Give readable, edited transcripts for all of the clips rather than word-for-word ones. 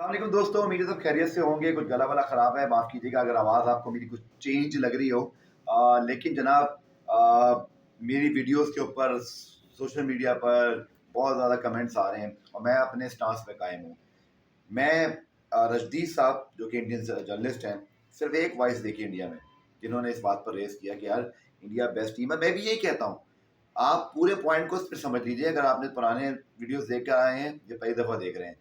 वालेकुम दोस्तों, उम्मीद है सब खैरियत से होंगे। कुछ गला वला ख़राब है, माफ़ कीजिएगा अगर आवाज़ आपको मेरी कुछ चेंज लग रही हो। लेकिन जनाब, मेरी वीडियोज़ के ऊपर सोशल मीडिया पर बहुत ज़्यादा कमेंट्स आ रहे हैं और मैं अपने स्टांस पे कायम हूँ। मैं रजदीप साहब जो कि इंडियन जर्नलिस्ट हैं, सिर्फ़ एक वॉइस देखी इंडिया में, जिन्होंने इस बात पर रेज़ किया कि यार इंडिया बेस्ट टीम है। मैं भी यही कहता हूँ, आप पूरे पॉइंट को फिर समझ लीजिए। अगर आपने पुराने वीडियोज़ देख कर आए हैं या पहली दफ़ा देख रहे हैं,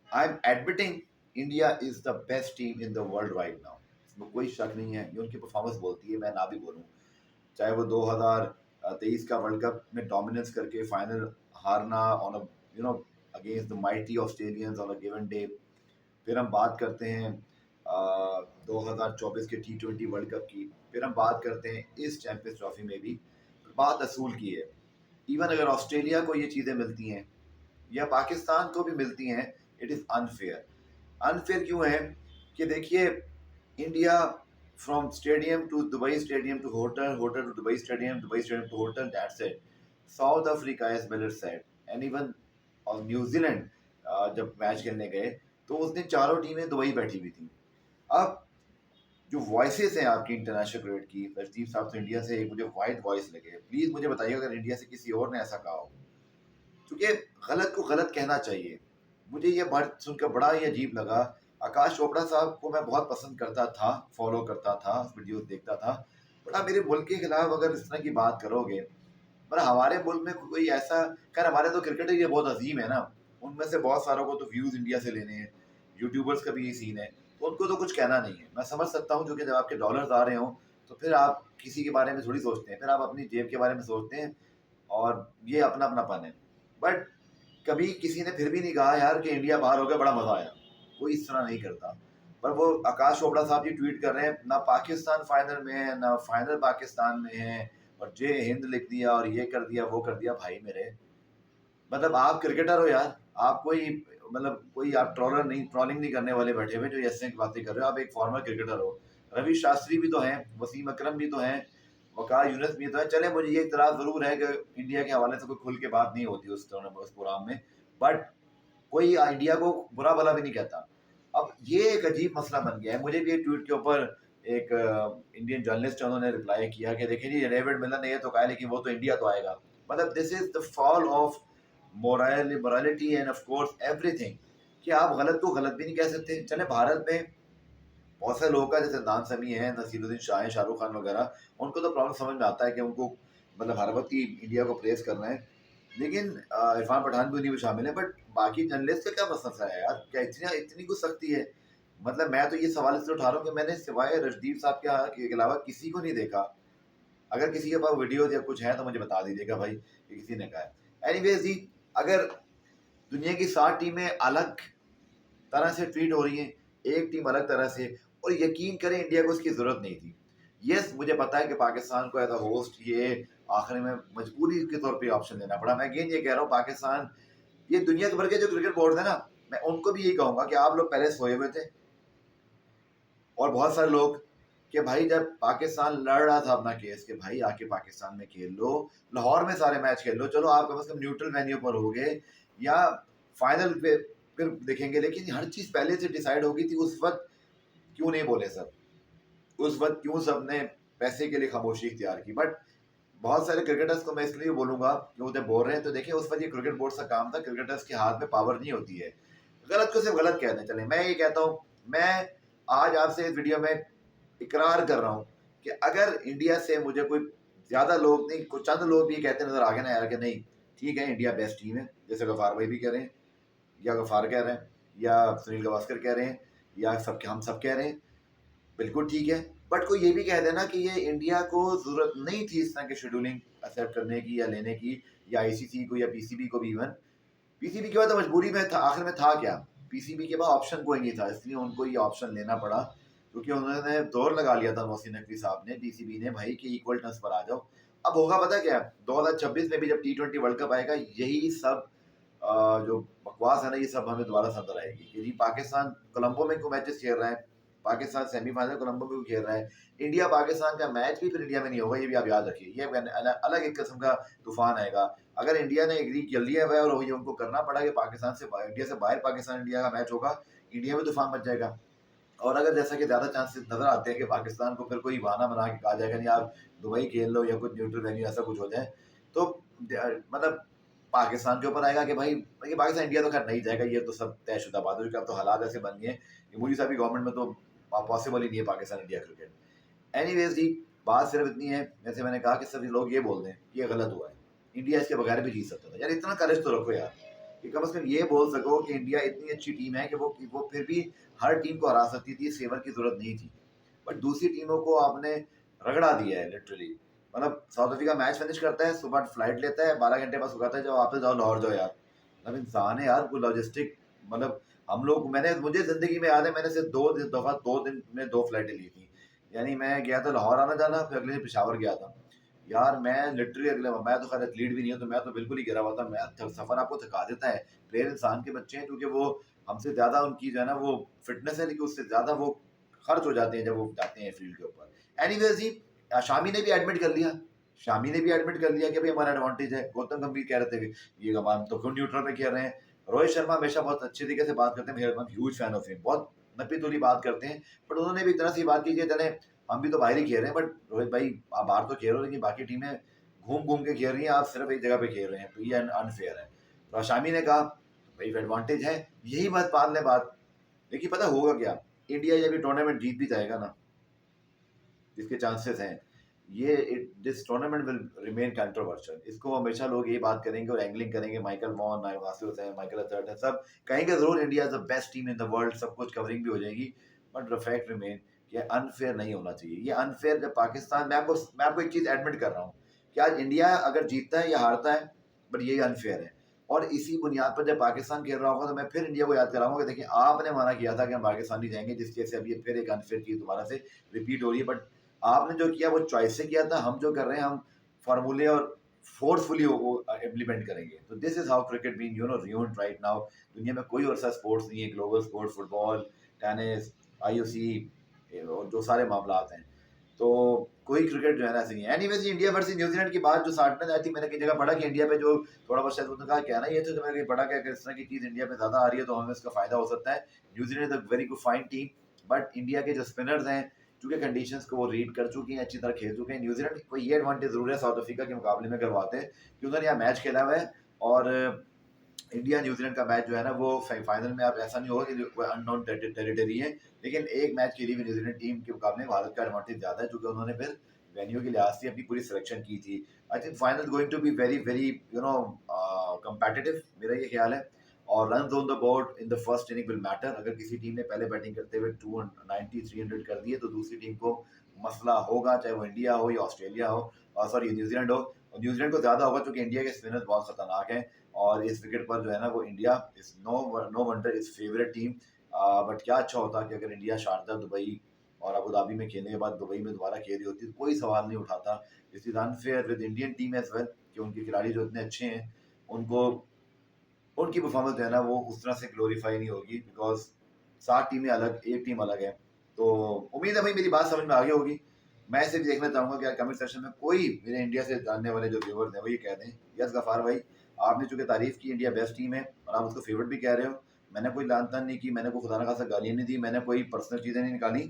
I am admitting India is the best team in the world right now. इसमें कोई शक नहीं है, ये उनकी परफॉर्मेंस बोलती है, मैं ना भी बोलूँ। चाहे वो 2023 का वर्ल्ड कप में डोमिनेंस करके फाइनल हारना on a you know against the mighty Australians on a given day. फिर हम बात करते हैं 2024 के T20 वर्ल्ड कप की। फिर हम बात करते हैं इस चैंपियंस ट्रॉफी में भी बात असूल की है। इवन अगर ऑस्ट्रेलिया को ये चीज़ें मिलती हैं या पाकिस्तान को भी मिलती हैं, इट इज़ अनफेयर। अनफेयर क्यों है कि देखिए, India from stadium to Dubai stadium to hotel, hotel to Dubai stadium to hotel, that's it. South Africa is better set and even और न्यूजीलैंड जब मैच खेलने गए तो उस दिन चारों टीमें दुबई बैठी हुई थी। अब जो वॉइसेस हैं आपकी इंटरनेशनल क्रिकेट की, रजदीप साहब तो इंडिया से एक मुझे वाइट वॉइस लगे। प्लीज़ मुझे बताइए अगर इंडिया से किसी और ने ऐसा कहा हो, क्योंकि गलत को गलत कहना चाहिए। मुझे ये बात सुनकर बड़ा ही अजीब लगा। आकाश चोपड़ा साहब को मैं बहुत पसंद करता था, फॉलो करता था, वीडियोस देखता था। बट आप मेरे मुल्क के खिलाफ अगर इस तरह की बात करोगे, पर हमारे मुल्क में कोई ऐसा, खैर हमारे तो क्रिकेटर ये बहुत अजीम है ना, उनमें से बहुत सारों को तो व्यूज़ इंडिया से लेने हैं, यूट्यूबर्स का भी यही सीन है, तो उनको तो कुछ कहना नहीं है। मैं समझ सकता हूँ क्योंकि जब आपके डॉलर्स आ रहे हों तो फिर आप किसी के बारे में थोड़ी सोचते हैं, फिर आप अपनी जेब के बारे में सोचते हैं और ये अपना अपनापन है। बट कभी किसी ने फिर भी नहीं कहा यार कि इंडिया बाहर हो गया बड़ा मजा आया, कोई इस तरह नहीं करता। पर वो आकाश चोपड़ा साहब जी ट्वीट कर रहे हैं, ना पाकिस्तान फाइनल में है ना फाइनल पाकिस्तान में है, और जय हिंद लिख दिया और ये कर दिया वो कर दिया। भाई मेरे, मतलब आप क्रिकेटर हो यार, आप कोई, मतलब कोई आप ट्रोलर नहीं, ट्रोलिंग नहीं करने वाले बैठे हुए जो ऐसे की बातें कर रहे हो। आप एक फॉर्मर क्रिकेटर हो। रवि शास्त्री भी तो हैं, वसीम अकरम भी तो हैं, वकार यूनुस भी तो है। चले, मुझे ये इतराज जरूर है कि इंडिया के हवाले से कोई खुल के बात नहीं होती उस प्रोग्राम में, बट कोई इंडिया को बुरा भला भी नहीं कहता। अब ये एक अजीब मसला बन गया है। मुझे भी एक ट्वीट के ऊपर एक इंडियन जर्नलिस्ट है, उन्होंने रिप्लाई किया कि देखिए जी, डेविड मिलर ने ये तो कहा लेकिन वो तो इंडिया तो आएगा। मतलब this is the fall of morality end of course everything, कि आप गलत को गलत भी नहीं कह सकते। चले, भारत में बहुत सारे लोगों का, जैसे दान समी है, नसीरुद्दीन शाह है, शाहरुख खान वगैरह, उनको तो प्रॉब्लम समझ में आता है कि उनको मतलब हर वक्त ही इंडिया को प्रेस करना है। लेकिन इरफान पठान भी उन्हीं में शामिल है। बट बाकी जर्नलिस्ट का क्या मसला है यार, क्या इतनी इतनी कुछ सख्ती है? मतलब मैं तो ये सवाल इसलिए उठा रहा हूँ कि मैंने सिवाय रजदीप साहब के अलावा किसी को नहीं देखा। अगर किसी के पास वीडियो या कुछ है तो मुझे बता दीजिएगा भाई कि किसी ने कहा है। एनीवेज जी, अगर दुनिया की 7 टीमें अलग तरह से ट्रीट हो रही हैं, एक टीम अलग तरह से, और यकीन करें इंडिया को इसकी ज़रूरत नहीं थी। यस, मुझे पता है कि पाकिस्तान को एज़ अ होस्ट ये आखिर में मजबूरी के तौर पे ऑप्शन लेना पड़ा। मैं अगेन ये कह रहा हूँ, पाकिस्तान, ये दुनिया भर के जो क्रिकेट बोर्ड है ना, मैं उनको भी यही कहूँगा कि आप लोग पहले सोए हुए थे, और बहुत सारे लोग, कि भाई जब पाकिस्तान लड़ रहा था अपना केस कि भाई आके पाकिस्तान में खेल लो, लाहौर में सारे मैच खेल लो, चलो आप कम से कम न्यूट्रल वेन्यू पर हो गए, या फाइनल पे फिर देखेंगे। लेकिन हर चीज़ पहले से डिसाइड हो गई थी। उस वक्त क्यों नहीं बोले सब? उस वक्त क्यों सबने पैसे के लिए खामोशी इख्तियार की? बट बहुत सारे क्रिकेटर्स को मैं इसलिए बोलूंगा कि वो जब बोल रहे हैं तो देखिए, उस वक्त ये क्रिकेट बोर्ड का काम था। क्रिकेटर्स के हाथ में पावर नहीं होती है। गलत को सिर्फ गलत कहते हैं। चले, मैं ये कहता हूँ, मैं आज आपसे इस वीडियो में इकरार कर रहा हूँ कि अगर इंडिया से मुझे कोई ज़्यादा लोग नहीं, कुछ चंद लोग भी कहते नजर आ गए ना यार कि नहीं ठीक है, इंडिया बेस्ट टीम है, जैसे गफार भाई भी कह रहे हैं, या गफार कह रहे हैं, या सुनील गवास्कर कह रहे हैं, या सब हम सब कह रहे हैं, बिल्कुल ठीक है। बट कोई ये भी कह देना कि ये इंडिया को ज़रूरत नहीं थी इस तरह की शेड्यूलिंग एक्सेप्ट करने की या लेने की, या आईसीसी को या पीसीबी को भी। इवन पीसीबी के बाद तो मजबूरी में था, आखिर में था क्या, पीसीबी के बाद ऑप्शन कोई नहीं था, इसलिए उनको ये ऑप्शन लेना पड़ा, क्योंकि उन्होंने जोर लगा लिया था मोहसिन नकवी साहब ने, पीसीबी ने, भाई कि इक्वल टर्म्स पर आ जाओ। अब होगा पता क्या, 2026 में भी जब T20 वर्ल्ड कप आएगा, यही सब जो बकवास है ना, ये सब हमें दोबारा समझ आएगी कि जी पाकिस्तान कोलंबो में क्यों मैचेस खेल रहा है, पाकिस्तान सेमीफाइनल कोलंबो में क्यों खेल रहा है, इंडिया पाकिस्तान का मैच भी फिर इंडिया में नहीं होगा। ये भी आप याद रखिए, ये अलग एक किस्म का तूफान आएगा। अगर इंडिया ने एग्री कर लिया हुआ है और ये उनको करना पड़ा कि पाकिस्तान से इंडिया से बाहर पाकिस्तान इंडिया का मैच होगा, इंडिया में तूफान मच जाएगा। और अगर जैसा कि ज़्यादा चांसेस नज़र आते हैं कि पाकिस्तान को फिर कोई बहाना बना के कहा जाएगा नहीं आप दुबई खेल लो या कुछ न्यूट्रल वेन्यू ऐसा कुछ हो जाए, तो मतलब पाकिस्तान के ऊपर आएगा कि भाई ये पाकिस्तान इंडिया तो खैर नहीं जाएगा, ये तो सब तयशुदा बात है क्योंकि अब तो हालात ऐसे बन गए हैं कि मोदी साहब की गवर्नमेंट में तो पॉसिबल ही नहीं है पाकिस्तान इंडिया क्रिकेट। एनीवेज जी, बात सिर्फ इतनी है, जैसे मैंने कहा कि सभी लोग ये बोल दें कि ये गलत हुआ है, इंडिया इसके बगैर भी जीत सकता था। यार इतना करेज तो रखो यार कि कम से कम ये बोल सको कि इंडिया इतनी अच्छी टीम है कि वो फिर भी हर टीम को हरा सकती थी, सेवर की जरूरत नहीं थी। बट दूसरी टीमों को आपने रगड़ा दिया है लिटरली। मतलब साउथ अफ्रीका मैच फिनिश करता है, सुबह फ्लाइट लेता है, 12 घंटे बाद उगाता है, जब वापस जाओ लाहौर जाओ यार। मतलब इंसान है यार, कोई लॉजिस्टिक। मतलब हम लोग मुझे जिंदगी में याद है मैंने सिर्फ 2 दिन में 2 फ्लाइटें ली थी। यानी मैं गया था लाहौर आना जाना, फिर अगले दिन पेशावर गया था। यार मैं लिटरली मैं तो खैर एथलीट भी नहीं हूँ, तो मैं तो बिल्कुल ही गिरा हुआ था। सफर आपको थका देता है। प्लेयर इंसान के बच्चे हैं क्योंकि वो हमसे ज्यादा उनकी जो है ना वो फिटनेस है, लेकिन उससे ज्यादा वो खर्च हो जाते हैं जब वो जाते हैं फील्ड के ऊपर। एनीवेज जी, शामी ने भी एडमिट कर लिया। शामी ने भी एडमिट कर लिया कि भाई हमारा एडवांटेज है। गौतम गंभीर कह रहे थे ये हम तो खुद न्यूट्रल पे खेल रहे हैं। रोहित शर्मा हमेशा बहुत अच्छे तरीके से बात करते हैं, ह्यूज फैन ऑफ हिम, बहुत नपी तुली बात करते हैं। बट उन्होंने भी एक तरह से बात की कि चले हम भी तो बाहर ही खेल रहे हैं, बट रोहित भाई आप बाहर तो खेल रहे हो लेकिन बाकी टीमें घूम घूम के खेल रही हैं, आप सिर्फ एक जगह पे खेल रहे हैं, तो ये अनफेयर है। तो शामी ने कहा भाई एडवांटेज है, यही बात पाल ले बात। देखिए पता होगा क्या, इंडिया ये भी टूर्नामेंट जीत भी जाएगा ना, जिसके चांसेस हैं, ये this tournament will remain controversial. इसको हमेशा लोग ये बात करेंगे और एंगलिंग करेंगे, Michael Vaughan, Nasser Hussain, Michael Azhar है, सब कहेंगे जरूर India is the best team in the world, सब कुछ कवरिंग भी हो जाएगी। बट द फैक्ट रिमेन ये अनफेयर नहीं होना चाहिए। ये अनफेयर जब पाकिस्तान, मैं आपको एक चीज एडमिट कर रहा हूँ कि आज इंडिया अगर जीतता है या हारता है, बट ये अनफेयर है। और इसी बुनियाद पर जब पाकिस्तान खेल रहा होगा तो मैं फिर इंडिया को याद कराऊंगा कि देखिए आपने माना किया था कि हम पाकिस्तान नहीं जाएंगे, जिसकी वजह से अब ये फिर एक अनफेयर चीज दोबारा से रिपीट हो रही है। बट आपने जो किया वो चॉइस से किया था, हम जो कर रहे हैं हम फॉर्मूले और फोर्सफुली वो इम्प्लीमेंट करेंगे। तो this is how cricket being ruined right now. दुनिया में कोई और सा स्पोर्ट्स नहीं है, global sports, football, tennis, IOC और जो सारे मामला हैं, तो कोई क्रिकेट जो है ना ऐसे नहीं है। एनीवेज इंडिया वर्सेस न्यूजीलैंड की बात जो साठ में आई थी, मैंने कई जगह पढ़ा कि इंडिया पे जो थोड़ा बहुत शायद उन्होंने कहा क्या ना, ये तो मैंने कहीं पढ़ा कि अगर इस तरह की चीज इंडिया में ज्यादा आ रही है तो हमें इसका फायदा हो सकता है। New Zealand is a very good fine team, but India के जो स्पिनर्स हैं चूंकि कंडीशंस को वो रीड कर चुकी हैं, अच्छी तरह खेल चुके हैं। न्यूजीलैंड को ये एडवांटेज जरूर है साउथ अफ्रीका के मुकाबले में करवाते हैं कि उन्होंने यहाँ मैच खेला हुआ है। और इंडिया न्यूजीलैंड का मैच जो है ना वो फाइनल में, आप ऐसा नहीं होगा कि अननोन टेरिटरी है, लेकिन एक मैच के लिए भी न्यूजीलैंड टीम के मुकाबले भारत का एडवांटेज ज्यादा है क्योंकि उन्होंने फिर वेन्यू के लिहाज से अपनी पूरी सिलेक्शन की थी। I think final going to be very very competitive, मेरा ये ख्याल है। और run on the board in the first inning will matter. अगर किसी टीम ने पहले बैटिंग करते हुए 290 300 कर दिए तो दूसरी टीम को मसला होगा, चाहे वो इंडिया हो या ऑस्ट्रेलिया हो, सॉरी न्यूजीलैंड हो। और न्यूजीलैंड को ज्यादा होगा क्योंकि इंडिया के स्पिनर्स बहुत खतरनाक हैं और इस विकेट पर जो है ना वो India is no wonder is favourite team. But क्या अच्छा होता कि अगर इंडिया शारजा, दुबई और अबू धाबी में खेलने के बाद दुबई में दोबारा खेल रही होती तो कोई सवाल नहीं उठाता। This is unfair with Indian team as well कि उनके खिलाड़ी जो इतने अच्छे हैं उनको उनकी परफॉर्मेंस जो है ना वो उस तरह से ग्लोरीफाई नहीं होगी बिकॉज 7 टीमें अलग, एक टीम अलग है। तो उम्मीद है भाई मेरी बात समझ में आ गई होगी। मैं सिर्फ देखना चाहूंगा कि यार कमेंट सेक्शन में कोई मेरे इंडिया से जानने वाले जो व्यूवर्स हैं वो ये कह दें यस गफार भाई आपने चूंकि तारीफ की इंडिया बेस्ट टीम है और आप उसको फेवरेट भी कह रहे हो, मैंने कोई लान तान नहीं की, मैंने कोई खुदा न खासा गालियां नहीं दी, मैंने कोई पर्सनल चीज़ें नहीं निकाली।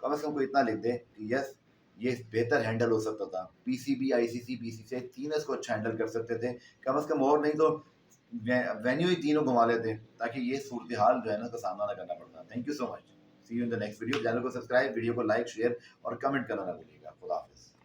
कम से कम कोई इतना लिख दे कि यस ये बेहतर हैंडल हो सकता था, पीसीबी, आईसीसी, बीसीसीआई तीन इसको अच्छा हैंडल कर सकते थे कम से कम, और नहीं तो वेन्यू ही तीनों घुमा लेते ताकि ये सूरत हाल जो है ना का सामना ना करना पड़ता। Thank you so much, see you in the next video. Channel को सब्सक्राइब, वीडियो को लाइक, शेयर और कमेंट करना ना भूलिएगा। खुदा हाफिज़।